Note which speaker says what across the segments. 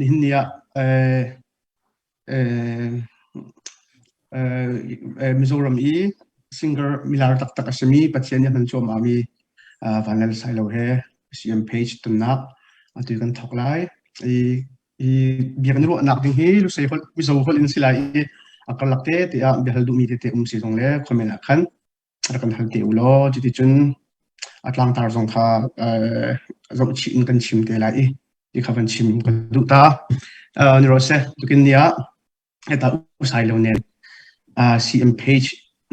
Speaker 1: hin nia Mizoram i singer milar tak tak asmi pathian yan chom ami vanel sailo he CM page tunnak atu kan thoklai i bian ro nak ding hi lu sei hol mizo hol in silai akalakte te a behal du mi te si jong le khomena khan kan hal te ulo chi chun atlang tar jong kha zong chin kan chim te lai i khavan chim kan du ta ni ro se tukin nia eta usai lo nen CM page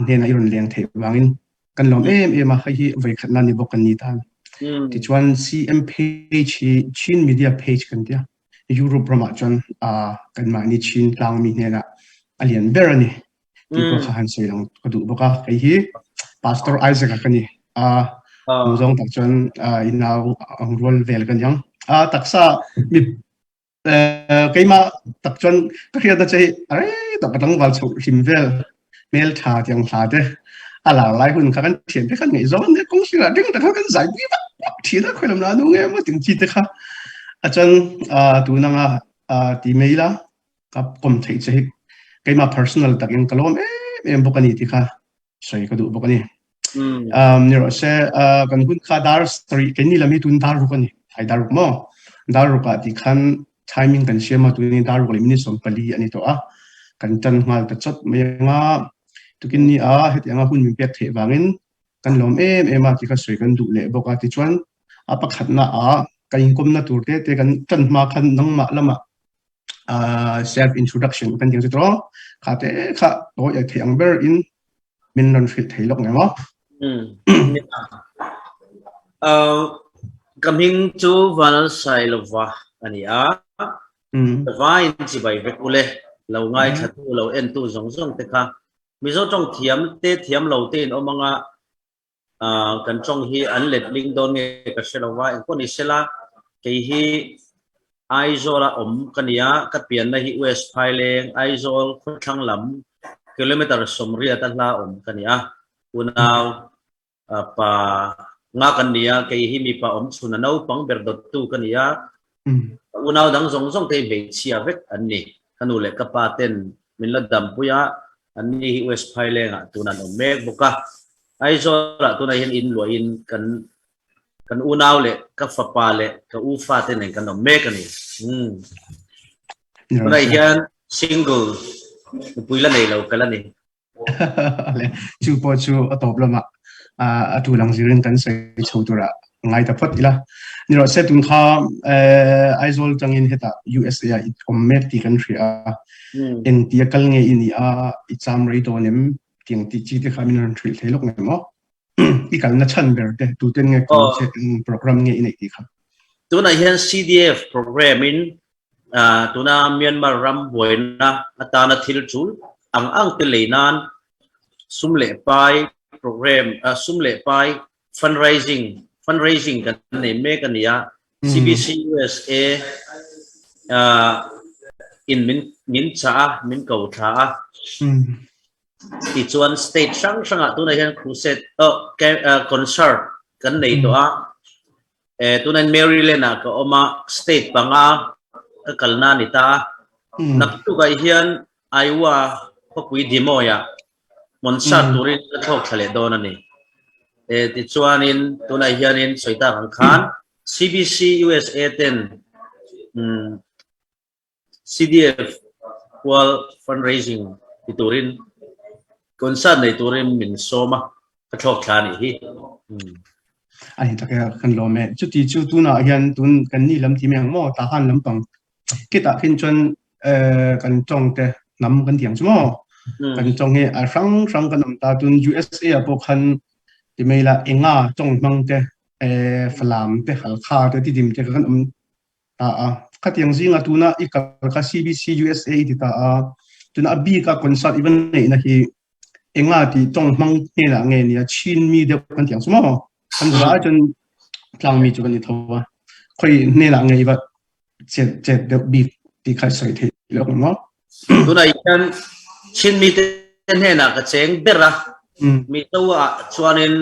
Speaker 1: nen iron leng the wangin kan lom em a hi vai khatna ni bokan ni tan ti chuan CM page hi chin media page kan tia Europe rama chon kan ma ni chin tlang mi nena alian berani ti ko khan sei long ko du boka kai hi pastor Isaac akani zong tak chon inau ang rol vel kan yang taksa mi keima tak chon ka khia da chei are to patang wal chu himvel mel tha tiang tha de ala lai hun kha kan thian de kan ngei zon de kong sira ding ta kan zai bi ba thi da kholam na nu nge ma ting chi te kha achon tu na nga ti maila kap kom thei chei keima personal takin kalom em bokani ti kha sei ka du bokani ni ro se kan hun kha dar story keni lami tun dar ru kani hai dar mo dar ru ka ti khan timing kan shema tu ni dar ru mini som pali ani to kan chan ngal ta chot me nga tukin ni het anga hun mi pek the wangin kan lom em ti kha sei kan du le boka ti chuan pakhat na kain kom na tur te kan chan ma khan nang ma lama self introduction kan ding tro kha te kha to ya thiang ber in min non fit thailok ngama
Speaker 2: coming to vanal sailova ania vain chi bai vek ule lo ngai thatu lo en tu zong zong te kha mizo tong thiam lo te in omanga kan chong hi an let ling don nge ka selawa en ko ni sela ke hi aizora kania ka pian na hi west phailing aizol khang lam kilometer somria ta la kania unaw pa nga kania ke hi mi pa sunanau pang berdot tu kania unaw dang zong zong te be chia vek anni kanule ka paten min la dam puya anni hi west phailing tunan mek buka aizora tunai hin in lo in kan unaw le ka fapa le ka ufa te nen kan mek ani tunai hian single puila nei lo kala ni
Speaker 1: le chu po chu atop lama atu lang zirin kan sei chotura ngai ta phot ila ni ro se tun kha aizol tangin heta USA ommek ti country en ti kal nge ini icham rei to nem tiang ti chi te khamin ran thil thelok nge mo ikal na chan ber te tu ten nge program nge inei ti kha
Speaker 2: tuna hian CDF program in tuna Myanmar ram boina atana thil chul ang te leinan sumle pai program sumle pai fundraising kan nei me kan ya CBC USA in min cha min ko tha ti chuan state sang tu na hian crusade concert kan nei to tu nan Maryland ka oma state panga ka kalna ni ta nak tu ga hian Iowa pokui demo ya monsa turin ka thok thale don ani ti chuan in tu na hian in soita khan CBC USA 10 CDF World Fundraising iturin concern nei turin min soma ka thok thani hi
Speaker 1: ai ta kan lo me chu ti chu tu na hian tun kan ni lam ti meng mo ta han lam pang kita khin chon kan chong te nam kan tiang chu mo kan chong he rang kan nam ta tun USA apo khan ti meila enga chong mang te falam te hal kha te ti dim te kan ta ka tiang zinga tu na ikal ka CBC USA ti ta tuna bi ka concert even nei na hi enga ti chong mang ne la nge ni chin mi de kan tiang chu mo kan ra chon tlang mi chu kan ni thowa khoi ne la nge ba che de bi ti khai sai the lo mo
Speaker 2: tu na yan chin mi ten he na ka cheng bera mi to chuanin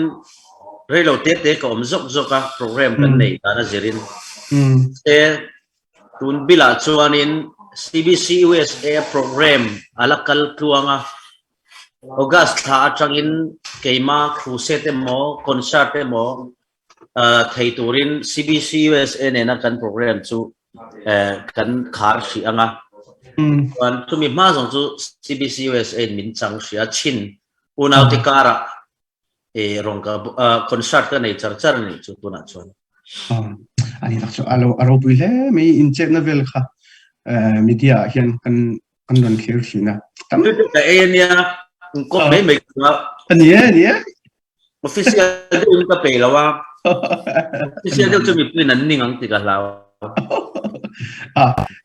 Speaker 2: relo te ko zok zoka program kan nei ta na zirin te tun bila chuanin CBC USA program alakal tuanga August tha atangin keima crusade mo concert mo thei turin CBC USA ne na kan program chu kan khar si anga wan tu mi ma jong chu CBC USA min chang sia chin unau tikara rongka concert ka nei char ni chu tuna chuan
Speaker 1: ani tak chu alo puile mi in check na vel kha media hian kan don clear sina
Speaker 2: tam ta enia ko me
Speaker 1: ani
Speaker 2: official din ka pe lawa official din chu mi pin an ning ang tika lawa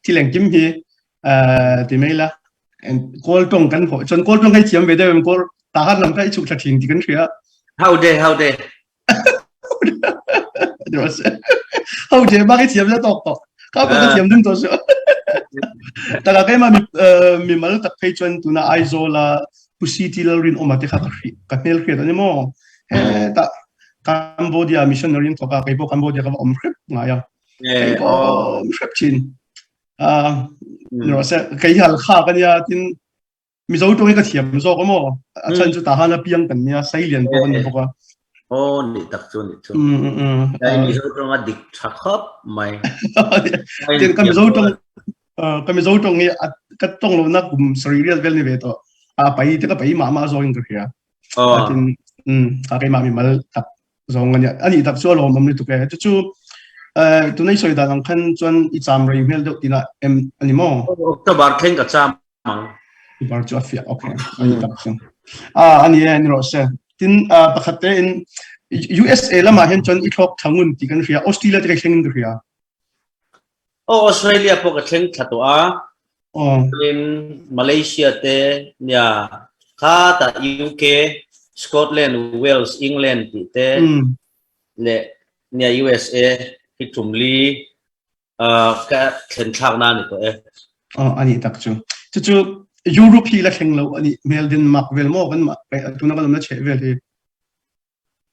Speaker 1: tileng kim hi ti mela en kol tong kan ho chon kol tong hai chiam ve de kol ta han lam kai chu thing ti kan thria
Speaker 2: how day
Speaker 1: how day ba cái chiam ra tok tok ka ba chiam dum to so ta la kai ma mi mal tak phei chon tu na aizola pusiti la rin omate kha ka mel khre ta ni mo ta Cambodia missionary to ka kai bo Cambodia ka om khrep nga ya kai bo khrep chin no sa kai hal kha kan ya tin mi zo tong ka chiam zo ko mo chan chu ta hana piang kan ya sai lian ko kan ko
Speaker 2: ni tak chu ni chu ai mi zo tong a dik thakop mai
Speaker 1: tin ka mi zo tong ni ka tong lo na kum serial vel ni ve to pai te ka pai ma zo ing ka ya tin ka kai ma mi mal tak zo ngan ya ani tak chu lo mam ni tu ke chu tu nei soi da lang khan chuan I cham rei mel do tina em ani mo
Speaker 2: ta bar khen ka cham mang
Speaker 1: bar chu afia okay ani tak chu ani ani ro se tin pakhate in USA lama hen chon I thok thangun ti kan ria Australia te khen ria
Speaker 2: Australia po ka khen thato a in Malaysia te nya kha ta UK Scotland Wales England ti te le nya USA hi tumli ka khen thak na ni to
Speaker 1: ani tak chu Europe hi la khen lo ani mel Denmark vel mo kan ma tu na kan na che vel hi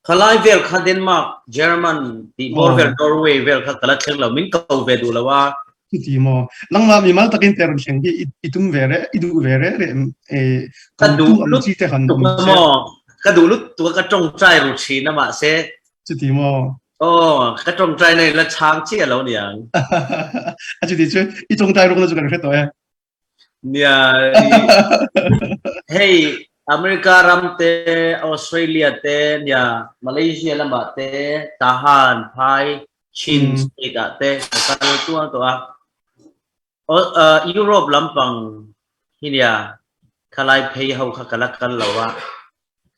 Speaker 2: khalai vel kha Denmark German ti bor vel Norway vel kha kala khen lo min ko ve du lawa
Speaker 1: ti mo lang ma mi mal takin ter khen hi itum vere idu vere
Speaker 2: ka du lu
Speaker 1: ti te han
Speaker 2: mo ka du lu tu ka trong trai ru chi na ma se
Speaker 1: ti mo
Speaker 2: ka trong trai này là chang chi lo niang
Speaker 1: chu ti chu I trong trai ru na chu kan khe to
Speaker 2: nia hey America ram te Australia te nia Malaysia lam ba te tahan phai chin state te ka tu Europe lampang hinia khalai phei hau kha kala kan lawa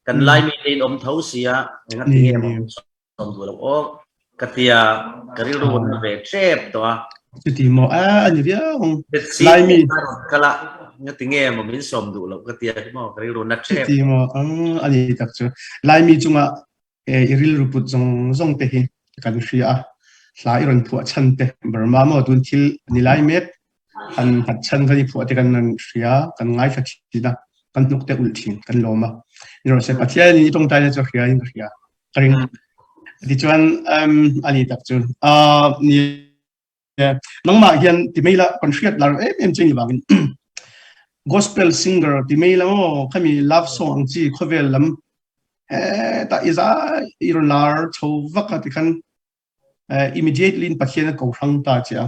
Speaker 2: kan lai mi lein om thau sia ngat nge mo som du lo katia kariru na ve trep to
Speaker 1: ti mo ani dia lai mi
Speaker 2: kala ngat nge mo min som du lo katia mo kariru na trep
Speaker 1: ti mo ani tak chu lai mi chunga iril ruput zong te hi kan ria lai ron phu chan te Burma mo tun thil ni lai mek an hat chan khani phu te kan nan ria kan ngai kha chi na kan nuk te ul thin kan loma ni ro se pathia ni tong tai na chu ria in ria karing di chuan ani tak chu ni nang ma hian ti meila conflict lar em chini bangin gospel singer ti meila mo khami love song chi khovel lam ta iza irlar tho vaka ti kan immediately in pathian ko rang ta cha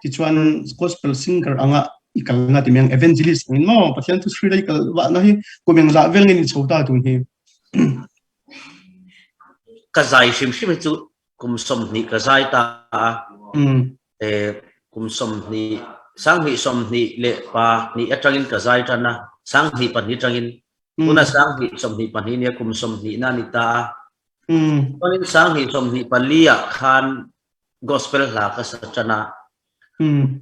Speaker 1: ti chuan gospel singer anga ikal na ti meng evangelist in mo pathian tu sri dai kal wa na hi ko meng la vel ni chota tu hi
Speaker 2: ka zai shim shim chu kum som ni ka zai ta kum som ni sang ni som ni le pa ni atangin ka zai tana sang ni pan ni tangin una sang ni som ni pan ni kum som ni na ni ta onin sang ni som ni palia khan gospel la ka sa tana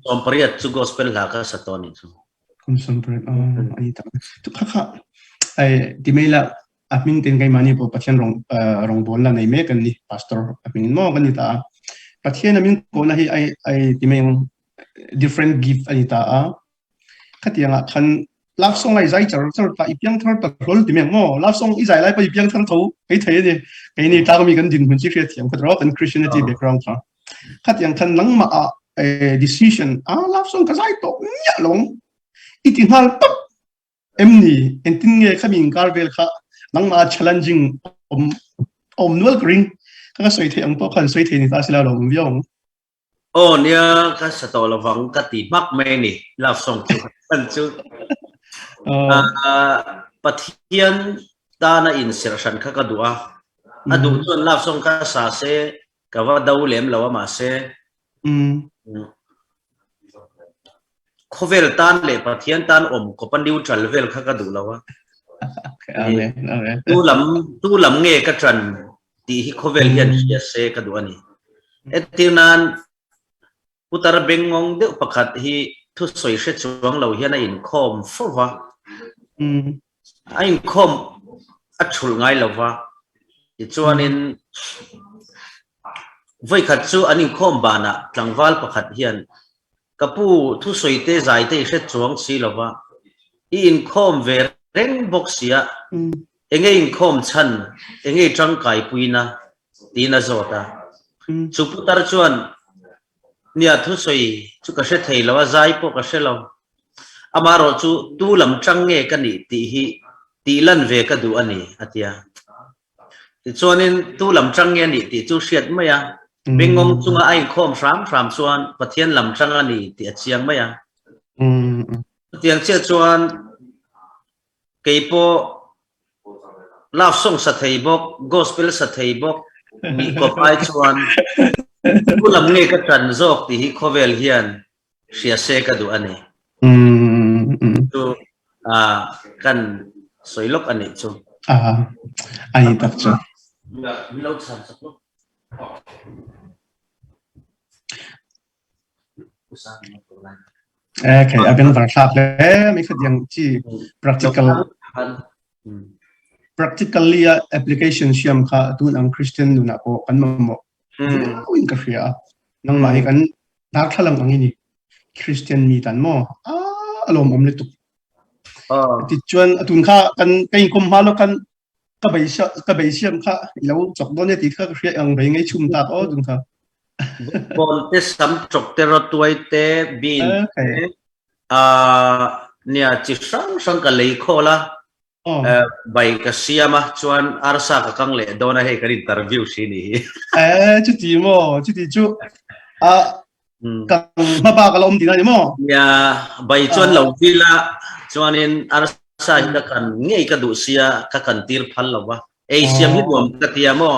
Speaker 2: som priat chu gospel la ka sa toni chu
Speaker 1: kum som priat ai ta tu kha ai di mela amin tin kai mani po pathian rong bol la nei me kan ni pastor amin mo kan ni ta pathian amin ko na hi ai ti meng different gift ani ta khatianga khan love song ai zai char pa ipiang thar ta rol ti meng mo love song i zai lai pa ipiang thar tho kai thei ni kai ni ta mi kan din hun chi khre thiam khadro kan Christianity background tha khatiang khan lang ma decision love song ka sai to nya long itinghal pap emni entin nge khamin karvel kha nangma challenging nual ring ka soi the ang po khan soi the ni ta sila long viong
Speaker 2: nia ka sa to lawang ka ti mak me ni love song chu kan chu pathian ta na insertion kha ka dua adu chon love song ka sa se ka wa dau lem lawa ma se khovel tan le pathian tan ko pan neutral vel kha ka du lawa tu lam nge ka tran ti hi khovel hian sia se ka du ani etinan putar bengong de pakhat hi thu soi she chuang lo hian a in khom forwa a in khom a chul ngai lawa ti chuanin voi khat chu an in khom bana tlangwal pakhat hian kapu thu soi te zai te she chuang si lawa i in khom ve reng boxia enge in khom chan enge tang kai puina tina zota chu putar chuan nia thu soi chu ka she thei lawa zai po ka she lo amaro chu tu lam tang nge ka ni ti hi ti lan ve ka du ani atia ti chuanin tu lam tang nge ni ti chu hriat maya bengong chunga ai khom ram chuan pathian lam tang ani ti achiang maya tiang che chuan keipo love song sa thei bok gospel sa thei bok mi ko pai chuan kulam nge ka tran zok ti hi khovel hian sia se ka du ani tu kan soilok ani chu
Speaker 1: ani tak chu
Speaker 2: mi lo san sa lo
Speaker 1: okay abeng workshop le mi khat yang chi practically application siam kha tun ang Christian nu na ko kan mo win ka fia nang mai kan dar thalang angini Christian mi tan mo alom om le tu ti chuan atun kha kan kai kum halo kan ka bai siam kha lo chok don ne ti kha fia ang bai ngai chum ta o dun kha
Speaker 2: bon te sam chok te ro tuai te bin nia chi sang ka lei khola bai ka siama chuan arsa ka kang le dona he kan interview si ni
Speaker 1: chu ti mo chu ti chu kang ma ba ka lom ti na ni mo
Speaker 2: ya bai chuan lo vila chuanin arsa ka kan ngei ka du sia ka kan tir phal lawa ei siam hi bom ka tia mo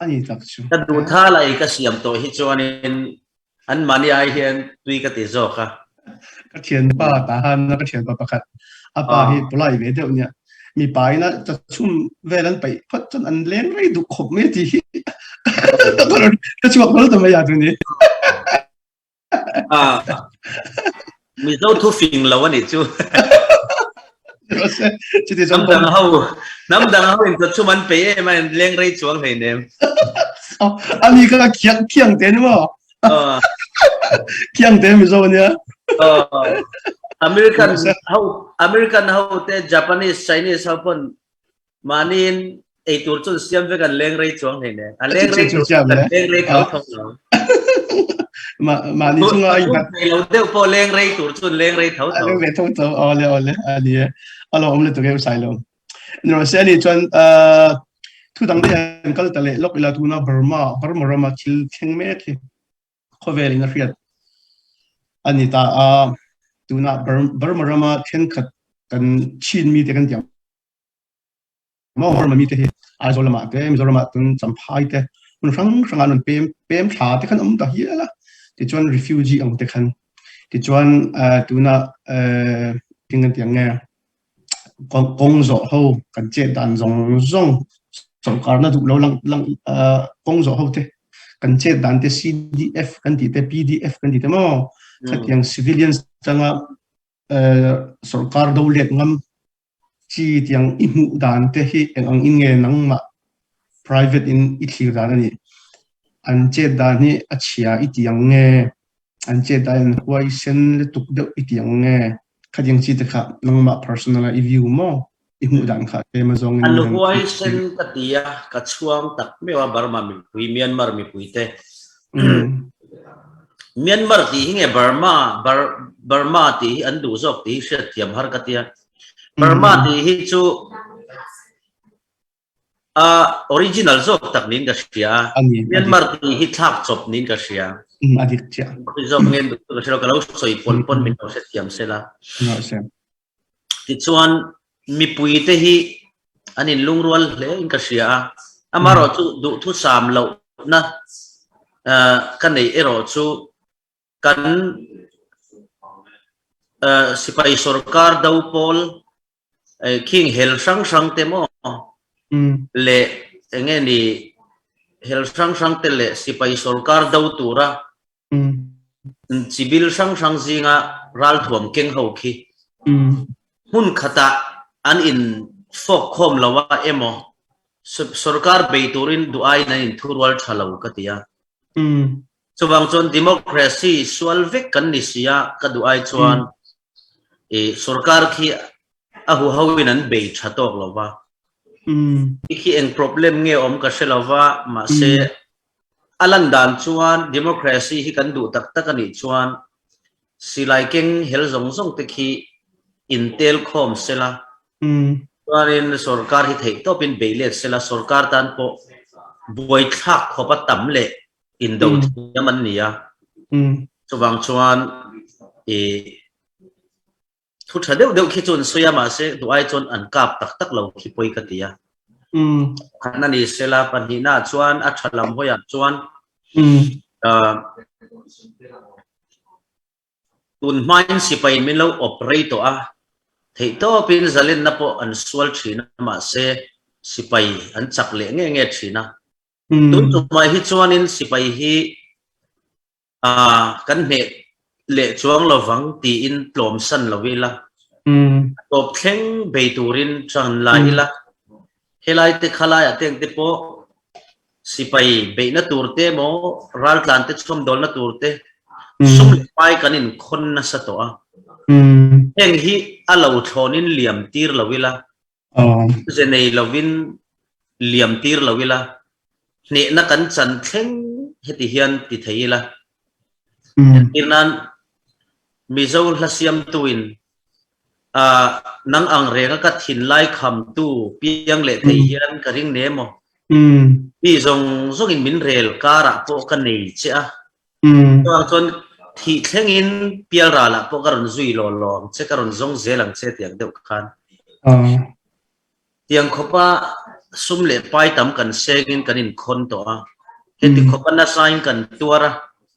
Speaker 1: ani tak chu
Speaker 2: ta du tha lai ka siam to hi chuanin an mani ai hian tui ka ti zo ka
Speaker 1: ka thian pa ta han na ka thian pa pakhat apa hi pulai ve deuh nia mi pai na ta chum velan pai phat chan an leng rei du khop me ti ta chuak bol ta ma ya tu ni
Speaker 2: mi zo thu fing law ani chu
Speaker 1: chu ti
Speaker 2: nam dang hau in ta chuman pe man leng rei chuang hei nem
Speaker 1: ani ka kiang te ni mo kiang te mi zo nia American how te Japanese Chinese how pon manin ei tur chun siam ve kan leng rei chuang hei ne a leng rei thau ma ni chunga ai ba
Speaker 2: lo de po leng rei tur chun leng rei thau
Speaker 1: leng rei thau ole ali alo om le to ge sai lo no se ni chon thu dang de kal tale lok ila tu na Burma ma chil theng me ki khovel in riat ani ta tu na Burma ma then khat kan chin mi te kan tiam mo Burma mi te hi azolama te mizorama tun champhai te mun rang an pem tha te kan ta hi la ti chuan refugee ang te khan ti chuan tu na ting tiang nge kong zo ho kan che dan zong sarkar na du lo lang kong zo ho te kan che dan te CDF kan ti te PDF kan ti te mo khat yang civilians tanga sarkar do let ngam chi tiang imu dan te hi ang inge nang ma private in ithlir dan ani an che dan ni achia itiang nge an che dan huai sen le tuk de itiang nge khading chi te kha nang ma personal review mo imu dan kha te ma zong
Speaker 2: an huai sen katia ka chuang tak mewa Burma mi pui Myanmar mi pui te Myanmar ti hinge Burma ti an du zok ti she thiam har ka tia Burma ti hi chu original zok tak nin ka sia Myanmar ti hi thak chop nin ka sia
Speaker 1: adik cha
Speaker 2: zok ngen du ka shelo ka lo soi pon min se thiam se la ti chuan mi pui te hi anin lungrual le in ka sia amaro chu du thu sam lo na kan nei ero chu kan sipai sarkar dau pol king hel sang temo le enge ni hel sang te le sipai sarkar dau tura civil sang zinga ral thuam keng ho khi hun khata an in fok khom lawa emo sarkar beiturin duai na in thurwal thalo katia chuwang chon democracy swalvek kan ni sia ka duai chuan sarkar khi ahu hawin an be thatok lawa khi eng problem nge om ka selawa ma se alan dan chuan democracy hi kan du tak tak ani chuan silai keng hel zong te khi intel khom sela chuanin sarkar hi thei topin beile sela sarkar tan po boi thak khopa tamle indo yaman nia chuwang chuan thu thadeu deu khi chun soya ma se duai chon an kap tak tak lo khi poi ka tia khana ni sela panhina chuan a thalam hoya chuan tun main sipai min lo operator a thei to pin zalin na po an swal thina ma se sipai an chakle nge thina tun tu mai hi chuanin sipai hi kan me le chuang lovang ti in plom san lovila top thleng beiturin chan laila helai te khala ya teng te po sipai be na turte mo ral tlan te chom dol na turte sum pai kanin khon na sa to a eng hi alo thonin liam tir lovila zenei lovin liam tir lovila ne na kan chan thleng heti hian ti theila irnan mizol hasiam tuin nang ang rega ka thin lai kham tu piang le thei hian ka ring nemo bi zong in min rel kara po ka nei cha chon thi thlengin pial ra la po karon zui lo che karon zong zelang che tiang deuh khan tiang khopa sum le pai tam kan segin kanin khon to a heti khopa na sign kan tuara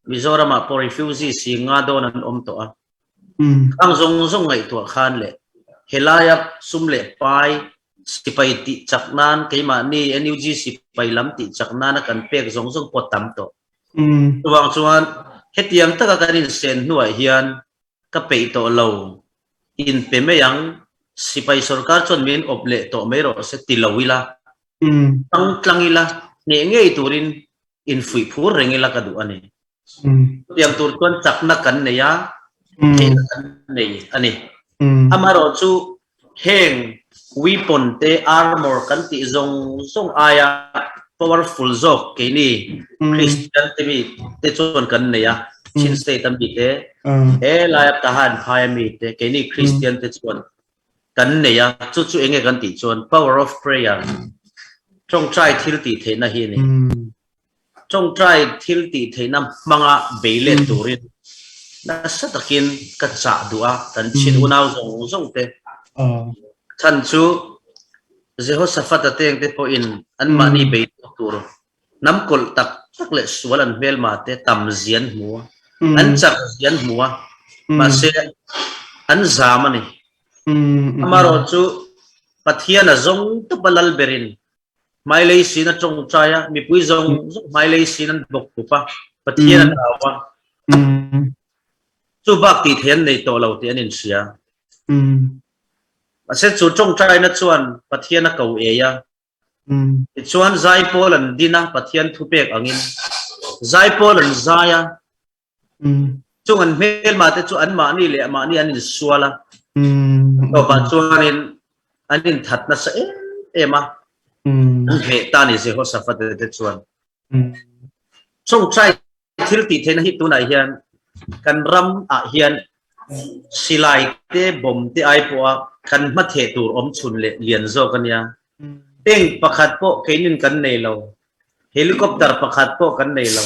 Speaker 2: Mizoram po refugee si nga do nan om to a ang zong ngai to khan le helayap sumle pai sipai ti chaknan keima ni NUG sipai lam ti chaknan kan pek zong potam to tuwang chuan hetiang taka kanin sen nuai hian ka pe to lo in pemeyang sipai sarkar chon min ople to mero se tilawila tang tlangila ne ngei turin in fui phur rengila ka du ani yang turtuan cakna kan neya nei ani amaro chu heng weapon te armor kan ti zong aya powerful zok ke ni Christian te mi te chon kan neya chin state tam bi te layap tahan phai mi te ke ni Christian te chon kan neya chu enge kan ti chon power of prayer trong trai thil ti the na hi ni trong trai thil ti theinam manga beile turin na satakin ka cha dua kan chin unaw zong te chan chu Jehoshaphat ateng te po in an mani be tur nam kol tak le swalan mel ma te tam zian mu an chak zian mu ma se an zamani amaro chu pathian zong to balal berin mai lei sina trong chaya mi pui zong mai lei sina bok pa pathian awa chu bak ti then nei to lo ti anin sia ase chu trong chai na chuan pathian a kau e ya chuan zai polan dina pathian thupek angin zai polan zaya chung an mel ma te chu an ma ni le ma ni anin suala to ba chuanin anin that na sa ema he tani Jehoshaphat te chuan trong trai thil ti then hi tu nai hian kan ram a hian silai te bom te ai po kan ma the tur om chun le lian zo kan ya teng pakhat po keinin kan nei lo helicopter pakhat po kan nei lo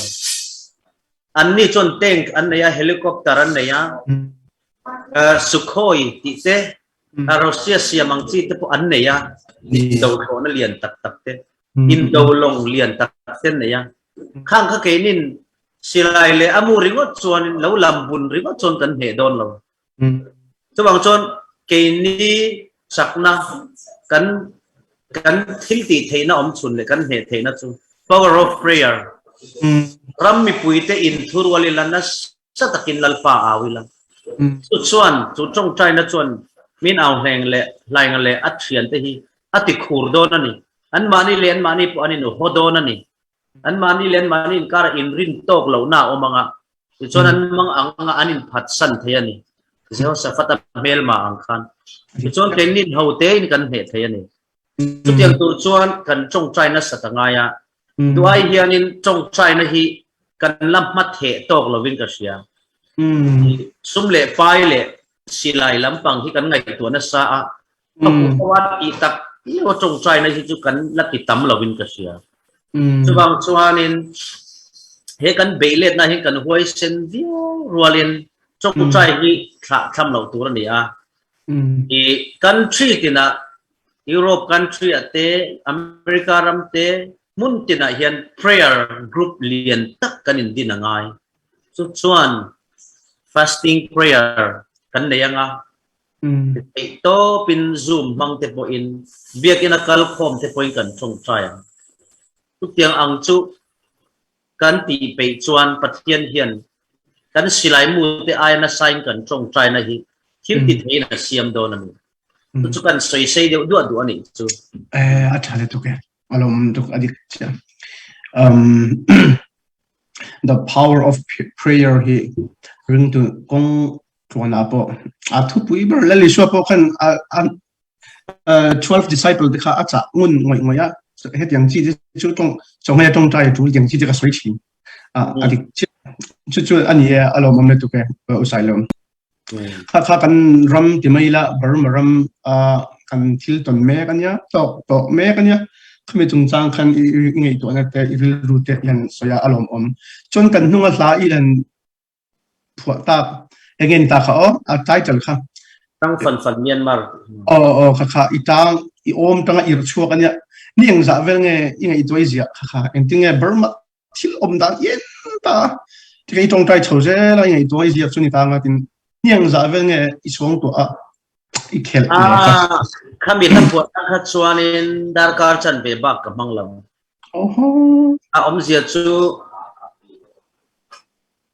Speaker 2: an ni chon teng an nei helicopter an nei sukhoi ti te Russia siamang chi te po an nei do ko na lian tak tak te in do long lian tak tak ten nei khang kha keinin silai le amu ringot chuan lo lambun ringot chon kan he don lo chu bang chon ke ni sakna kan thil ti theina om chun le kan he theina chu power of prayer ram mi puite in thur wali lanas satakin lalpa awila chu chuan chu chong china chuan min aw hleng le laing le athian te hi ati khur don ani an mani len mani po ani no hodon ani an mani len mani kar in rin tok lo na o mga chuan an mang anga anin phat san thayani zeo sa fata mel ma ang khan chuan kenin hote in kan he thayani chu tiang tur chuan kan chong china satangaya duai hianin chong china hi kan lam mat he tok lovin ka sia sumle pai le silai lampang hi kan ngai tu na sa a wat i tak i o chong china hi chu kan lati tam lovin ka sia chu bang chuanin he kan beilet na hi kan huai sen view rualin chong chai hi tham lo tur ni a i country tina Europe country ate America ramte mun tina hian prayer group lian tak kanin dinangai chu chuan fasting prayer kan neyanga to pin zoom mang te po in biak ina kal khom te point kan chong chai tu tiang ang chu kan ti pe chuan pathian hian kan silai mu te ai na sign kan chong chai na hi thil ti theina siam do na mi chu kan soi sei de du ani chu
Speaker 1: athale tu ke alom tu adik the power of prayer hi ring to kong tuan apo athu pui ber lali swa po kan 12 disciple de kha acha ngun ngoi ya he yang chi chu chong he tong tai tu yang chi de ka soi chi adik chu ani alom amne tu ke usailom kha kan ram ti mai la bar maram kan thil ton me kan ya to me kan ya khme chung chang khan ngai to na te ril ru te yan soya alom om chon kan hnunga hla i lan phwa ta again ta kha a title kha
Speaker 2: tang fan Myanmar
Speaker 1: kha itang I om tanga ir chua kan ya niang za vel nge ingai toi zia kha enting e burma thil om dan yen ta ti kai tong tai choje la ngai toi zia chuni ta nga tin niang za vel nge I chong to a I khel
Speaker 2: khami ta po kha chuanin darkar chan be bak ka manglam om zia chu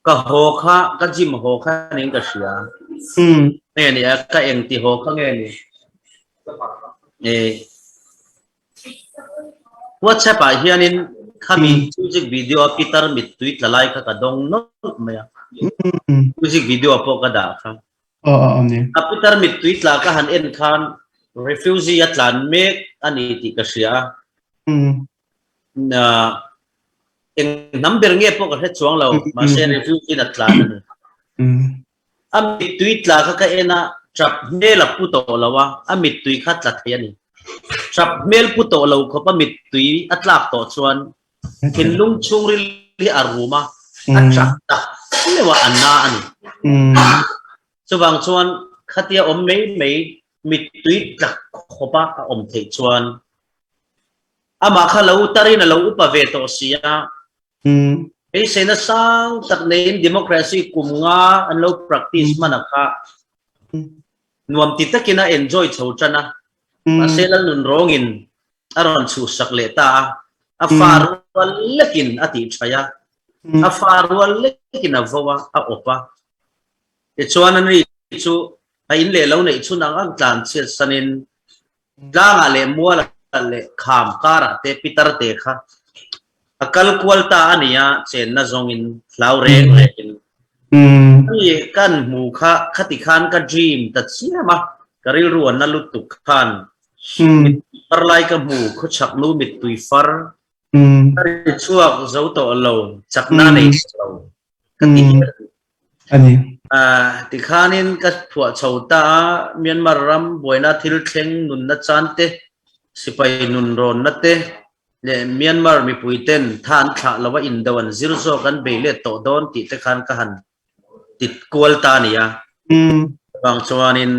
Speaker 2: ka ho kha ka jim ho kha ning ka sia ne ni ka eng ti ho kha nge ni WhatsApp a hianin khami music video Peter mit tweet lalai kha ka dong no maya music video po ka da kha
Speaker 1: ni
Speaker 2: Peter mit tweet la ka han en khan refugee atlan mek ani ti ka sia na eng number nge po ka he chuang lo ma se refugee atlan amit tweet la ka ena trap mel pu to lawa amit tweet khat la thayani trap mel pu to lo ko pa mit tweet atlak to chuan kin lung chung ri aruma atrak ta lewa anna ani chuwang chuan khatia om mei mit tweet la khopa om thei chuan ama khala utari na lo upa ve to sia ei sena sang tak nein democracy kumnga an lo practice manaka nuam ti takina enjoy chhochana maselal nun rongin aron chu sakle ta afarwal lekin ati chaya afarwal lekin avawa a opa e chuan an ri chu a in le lo nei chu nang ang tlan che sanin danga le muala le kham kara te pitar te kha akal kwalta ania chen na zongin flaure rekin ni kan mu kha khati khan ka dream ta chiama karil ruan na lutuk khan parlai ka mu khu chak lu mit tui far ari chuak zo to lo chakna nei lo kati
Speaker 1: ani
Speaker 2: ti khanin ka phua chhota Myanmar ram boina thil thleng nun na chante sipai nun ron na te le Myanmar mi puiten than tha lawa in dawan zirzo kan beile to don ti te khan ka han tit kual ta niya bang chuanin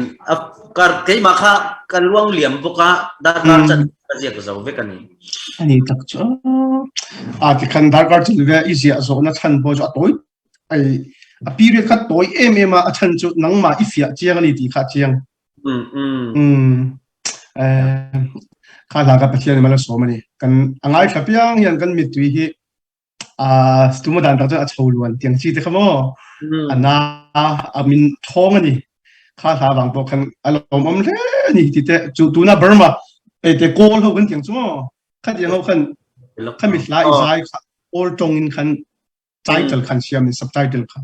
Speaker 2: kar ke ma kha kan luang liam boka da kar chat ka je ko zo ve kan ni
Speaker 1: ani tak cho ti khan dar kar chul ve isia zo na than bo jo toy ai a period khat toy a than chu nang ma ifia chiang ani ti kha chiang kha la ka pathian mala so mani kan angai thapiang yan kan mi tui hi stuma dan ta a chholuan tiang chi te khamo ana amin thong ani kha la bang bo kan alom om le ni ti te chu tuna Burma e te kol ho kan tiang chu mo kha tiang ho kan mi la izai all tong in kan title kan siam in subtitle kha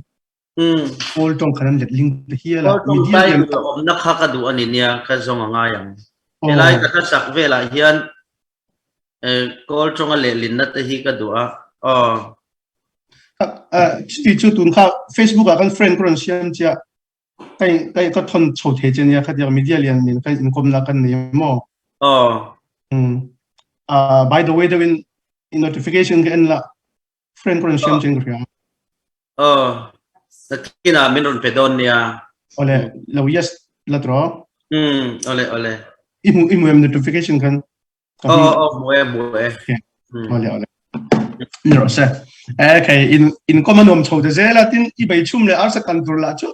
Speaker 1: all tong kan let link te hi la
Speaker 2: media yan om na kha ka du ani nia ka zong anga yang elai ka sak vela hian kol tong a le lin na te hi ka du a
Speaker 1: ti chu tun kha Facebook a kan friend kron siam chia kai ka thon chho the chen ya kha dia media lian nin kai in kom la kan ni mo by the way the in notification ke en la friend kron siam chen kria
Speaker 2: kina minun pedon nia
Speaker 1: ole lo yes la tro
Speaker 2: ole
Speaker 1: imu notification kan
Speaker 2: moe
Speaker 1: ole no se okay in common om chho de zela tin I bai chum le arsa kan tur la chu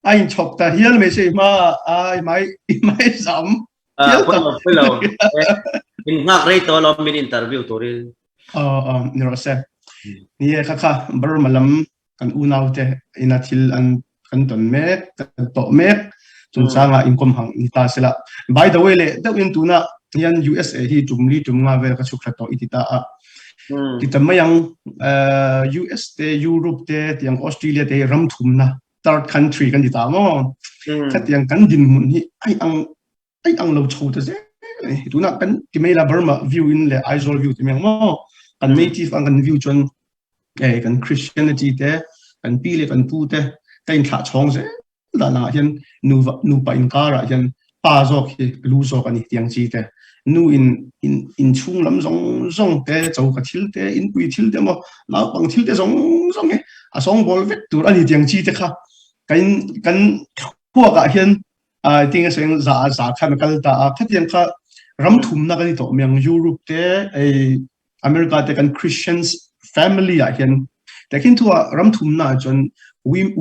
Speaker 1: ai chok ta hian me se ma ai mai sam
Speaker 2: hello in ngak rei to lo min interview to ri
Speaker 1: no se ni kha bar malam kan unaw te ina thil an kan ton me kan to me chun changa income hang ni ta sela by the way le da in tuna yan USA hi tumli tumnga ve ka chukha to itita a kita mayang US te Europe te tiang Australia te ram thumna third country kan dita mo khat yang kan din mun hi ai ang lo chho ta se tuna kan kimela Burma view in le isol view te mo kan native ang kan view chon kan Christianity te kan pile kan pu te kan tha chong se la na hian nu pa in kara hian pa zo ki lu zo kan tiang chi te nu in chung lam zong te chau ka thil te in pui thil te mo la pang thil te zong e a song bol vet tur ani tiang chi te kha kan huwa ka hian ting seng za chemical ta khatian kha ram thum na kan to myang Europe te America te kan Christians family a hian takin to ram thum na chon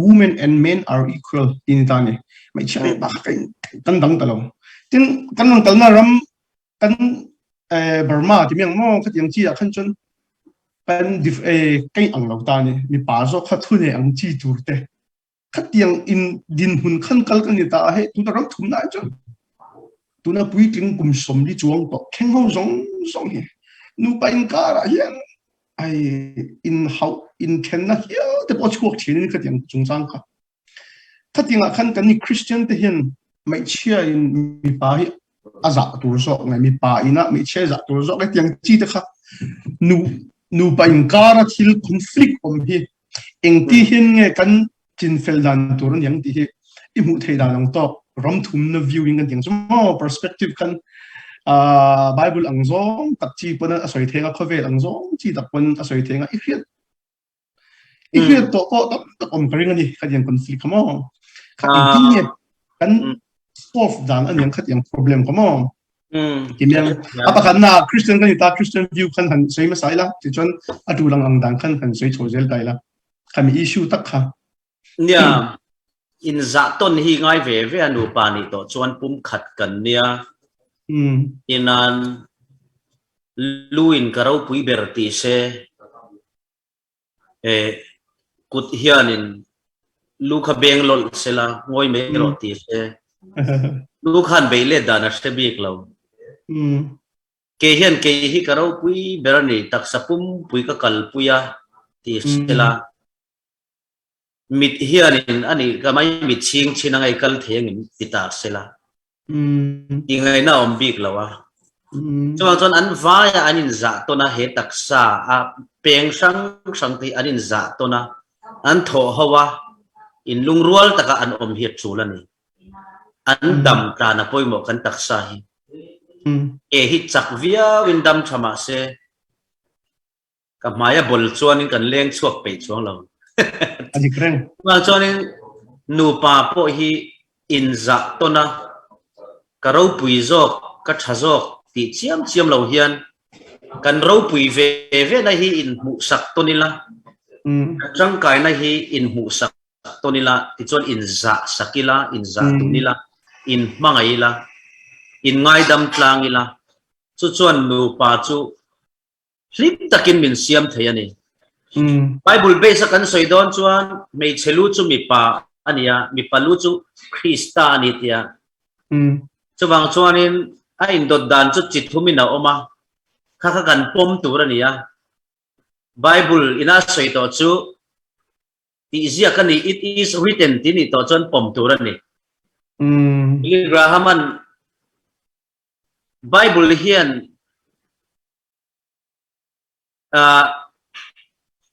Speaker 1: women and men are equal in tani mai chai ba kan dang talong tin kan nang talna ram kan Burma ti myang mo khatiang chi a khan chon kan kai ang lo ta ni mi pa zo kha thu ne ang chi tur te khatiang in din hun khan kal kan ni ta he tu ram thum na chon tu na pui tling kum som li chuang to kheng ho zong he nu pa in ka ra hian ai in ken na hian te po chuak chin ni khatiang chung sang kha khatiang a khan kan ni Christian te hian mai chia in mi pa hi aza tur zo ngai mi pa ina mi che za tur zo ke tiang chi te kha nu pa in kara thil conflict om hi eng ti hin nge kan chin fel dan tur yang ti hi I mu thei da long to ram thum na viewing kan tiang so perspective kan Bible ang zong tak chi pon a soi thenga khove ang zong chi tak pon a soi thenga I khiat to om karing ani kan yang conflict mo kan kan solve dan an yang khat yang problem ko mo kimyang apakan na Christian kan ita Christian view kan han sei ma sai la ti chon atu lang ang dan kan sei chozel dai la kami issue tak kha
Speaker 2: nia in za ton hi ngai ve anu pa ni to chuan pum khat kan nia inan luin karau pui berti se kut hianin lu kha benglol sela ngoi me roti se lu khan beile dana se bik lo ke hian ke hi karau pui berani tak sapum pui ka kal puya ti sela mit hianin ani kamai mit chinangai kal thengin pita sela ingai na om bik lawa chuan an vaya anin za to na he taksa a peng sang ti anin za to na an tho hawa in lung rual taka an hiat chulani an dam ka na poi mo kan taksa hi e hi chak via windam thama se ka maya bol chuan in kan leng chuak pe chuang lo
Speaker 1: ani kreng
Speaker 2: ma chuan in nu pa po hi in za tona ka ro pui zok ka tha zok ti chiam lo hian kan ro pui ve na hi in mu sak tonila chang kai na hi in mu sak tonila ti chuan in za sakila in za tunila in mangaila in ngai dam tlangila chu chuan nu pa chu flip takin min siam thayani Bible base kan soidon chuan mei chelu chu mi pa ania mi palu chu Krista ani tia chuwang chuan in a in dot dan chu chithumi na oma kha kan pom turania Bible ina soito chu ti zia kan ni it is written tini to chuan pom turani Grahaman Bible hian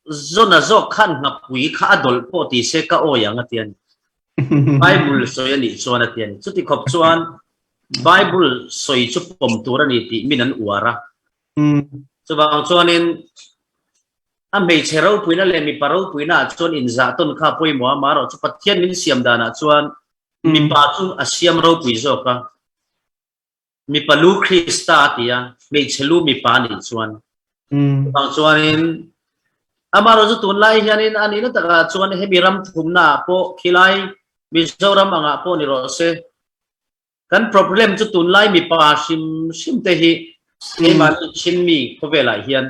Speaker 2: zona zo khan na pui kha adol po ti se ka o yang atian Bible soi ani chuan atian chuti khop chuan Bible soi chu pom turani ti minan uara chuwang chuan in a mei cherau puina le mi parau puina chuan in za ton kha poi mo maro chu pathian min siam dana chuan mi pa chu asiam ro pui zo ka mi palu Krista tia mei chelu mi pa ni chuan bang chuan in amaro chu tun lai hianin ani na taka chuan hemiram thumna po khilai mizoram anga po ni ro se kan problem chu tun lai mi pa sim te hi ei man chin mi khovela hian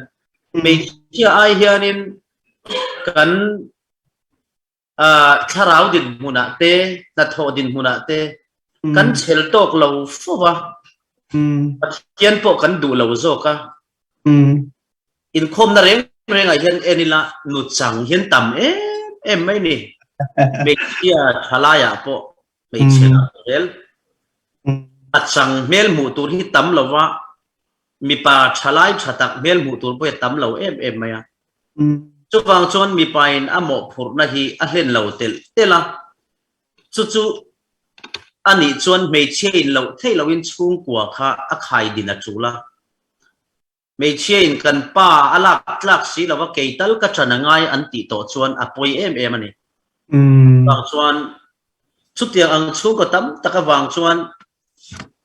Speaker 2: mei chia ai hianin kan tharau din muna te na tho din muna te kan chel tok lo fowa kian po kan du lo zo ka in khom na reng a hian enila nu chang hian tam em mai ni me chia thalaya po me chela rel achang mel mu tur hi tam lawa mi pa thalai thatak mel mu tur po tam lo em maya chuwang chuan mi pain amo phur na hi a hlen lo tela chu ani chuan me chein lo thei lo in chung kwa kha a khai din a chula mei chein kan pa alak tlak si lawa keital ka chana ngai an ti to chuan apoi em ani bang chuan chutiang ang chu ko tam taka wang chuan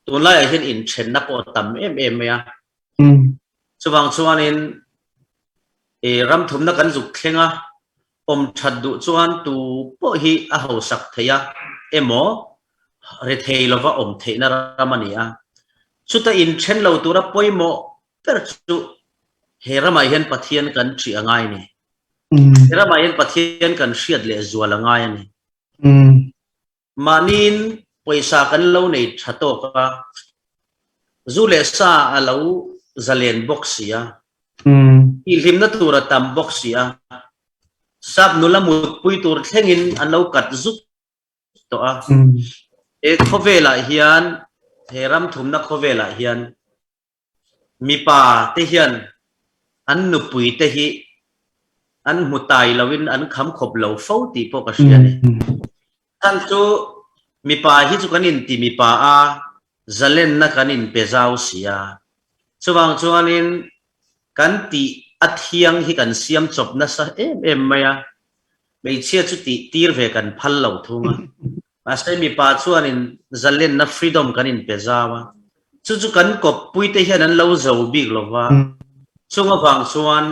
Speaker 2: tunlai a hin in chen na po tam em ya chuwang chuan in ram thum na kan zuk thlenga om thadu chuan tu po hi a ho sak theya emo re thei lova om theina ramania chuta in chen lo tura poimo per chu heramai hian pathian kan chi angai ni heramai hian pathian kan hriat le zual angai ani manin poisa kan lo nei thato ka zule sa alo zalen boxia ilim na tura tam boxia sab nula mut pui tur thlengin an lo kat zup to a e khovela hian heram thum na khovela hian mi pa te hian an nu pui te hi an mutai lawin an kham khop lo fo ti po ka hriani tan chu mi pa hi chu kanin ti mi pa a zalen na kanin pezau sia chuwang chuanin kan ti athiang hi kan siam chop na sa em maya mei chia chu ti tir ve kan phal lo thunga asai mi pa chuanin zalen na freedom kanin pezawa chu kan kop pui te hian an lo zo big lova chunga wang chuan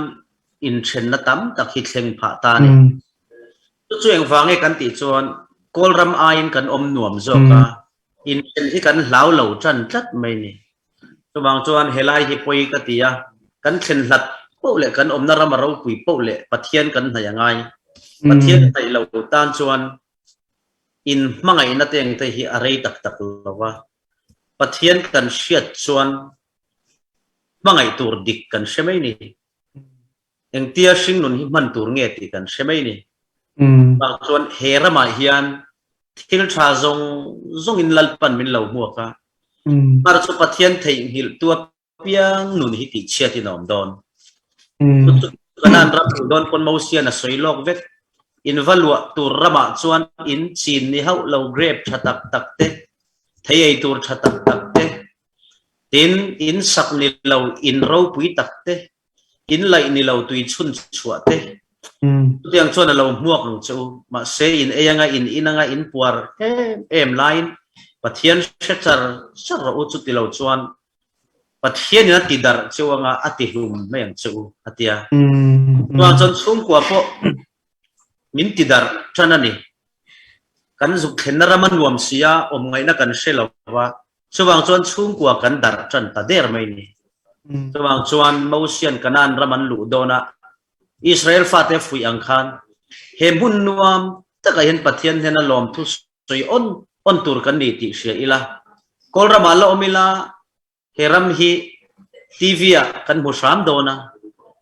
Speaker 2: in then na tam tak hi thleng pha ta ni chu eng wange kan ti chuan kolram ain kan om nuam zo ka in then hi kan hlau lo chan tlat mai ni chuwang chuan helai hi poi ka tia kan thlen hlat po le kan om na ram ro pui po le pathian kan hayangai pathian thai lo tan chuan in mangai na teng te hi arei tak tak lova pathian kan hriat chuan mangai tur dik kan hремei ni eng tia hring nun hi man tur nge ti kan hремei ni bang chuan herama hian thil tha zong in lalpan min lo muaka mar chu pathian thei hil tua piang nun hi ti chiati nom don kanan rap don pon mo sia na soilok vek in valua tur rama chuan in chin ni hau lo grape thatak tak te thei ei tur thatak tak te tin in sak ni lo in ro pui tak te in lai ni lo tui chun chua te tiang chuan lo muak ang chu ma se in eyanga in inanga in puar em line pathian shechar char u chu ti lo chuan pathian na ti dar chuanga ati hlum mai ang chu atia chuan chon chung kwa po min ti dar chanani kan zu khenaraman nuam sia om ngai na kan shelawa chuwang chuan chung kwa kan dar chan ta der mai ni chuwang chuan mosian kanan raman lu dona Israel fate fui ang khan he mun nuam taka hen pathian hena lom thu soi on tur kan ni ti sia ila kol ramala omila heram hi TV a kan musam dona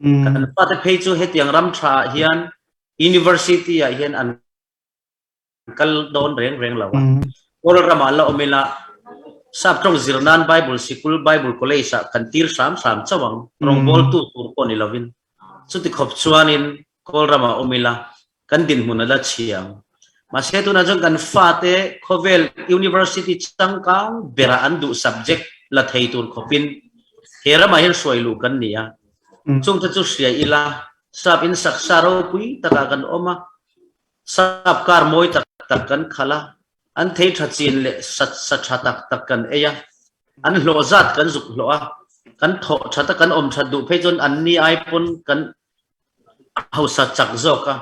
Speaker 2: kan pate phei chu hetiang ram tha hian university a hian an kal don reng lawa kol ramala omila sap trong zirnan bible school bible college kan tir sam chawang rong bol tu tur ko ni lovin chuti khop chuanin kol rama omila kan din hunala chiang ma se tu na jong kan fate khovel university changkang bera andu subject la thei tur khopin herama hen soilu kan nia chung chu sia ila sap in saksaro pui taka kan oma sap kar moi tak kan khala an thei thachin le sat tak kan eya an lo zat kan zuk lo a kan tho thata kan om thadu pheijon an ni iphone kan hausa chak zoka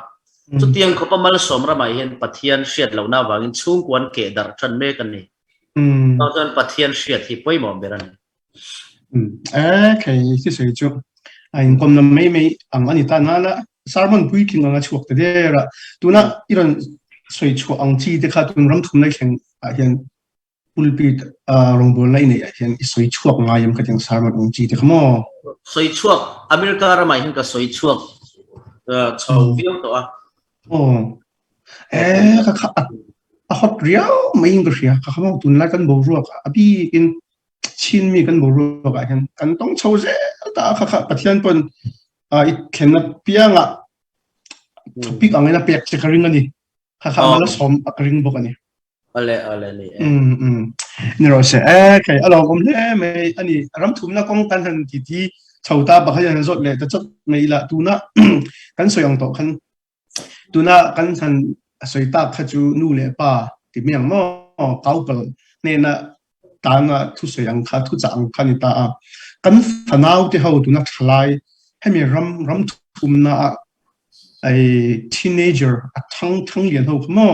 Speaker 2: chu tiang khopa mal somra mai hen pathian hriat lo na wangin chung kwan ke dar than me kan ni jon pathian hriat hi poimom beran
Speaker 1: cái sei chu anh kom na mấy ang ani ta na la sermon pui king anga chuak te ra tuna iron soi chu ang chi te kha tun ram thum na kheng a hian pulpit rong bol lai nei a hian soi chuak ngayam ka teng sermon ang chi te khamo
Speaker 2: soi chuak america ra mai hin ka soi chuak chau viau to a
Speaker 1: a hot riau mai ing ria ka khamo tun la kan bo ruak abi in chin mi kan bo ruak a hian kan tong chau je ta kha pathian pon I khenna pianga pik angena pek che karing ani kha mala som akring bok ani
Speaker 2: ale ni
Speaker 1: ni ro se kai alo om le me ani ram thum na kong kan han ti chauta ba khayan zot le ta chot me la tuna kan soyang to khan tuna kan han soita khachu nu le pa ti miang mo kaupal ne na ta na thu soyang kha thu chang khani ta kan fanau te ho tuna thlai hemi ram thum na a teenager a thang lian ho mo